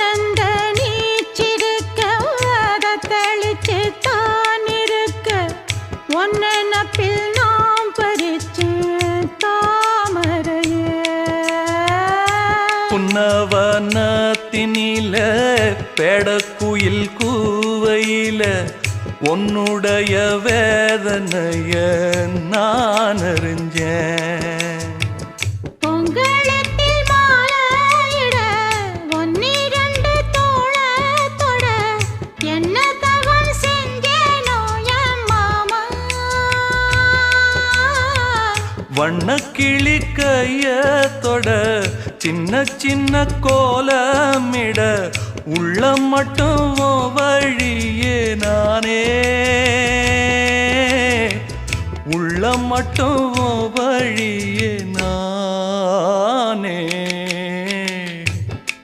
ஒன்னந்த நீச்சிருக்க அதை தெளிச்சு தான் இருக்க ஒன்ன நப்பில் நாம் பறிச்சு தாமரைய புன்னவனத்தினில பெடக்குயில் கூவையில உன்னுடைய வேதனைய நான் அறிஞ்சேன் பொங்கலத்தில் மாலையிட ஒன்னிரண்டு தோளத்தொட என்ன தவம் செஞ்சேனோ என் மாமா வண்ணக்கிளி கையத்தொட சின்ன சின்ன கோலமிட உள்ளம் மட்டும் வழியே நானே உள்ளம் மட்டும் வழியே நானே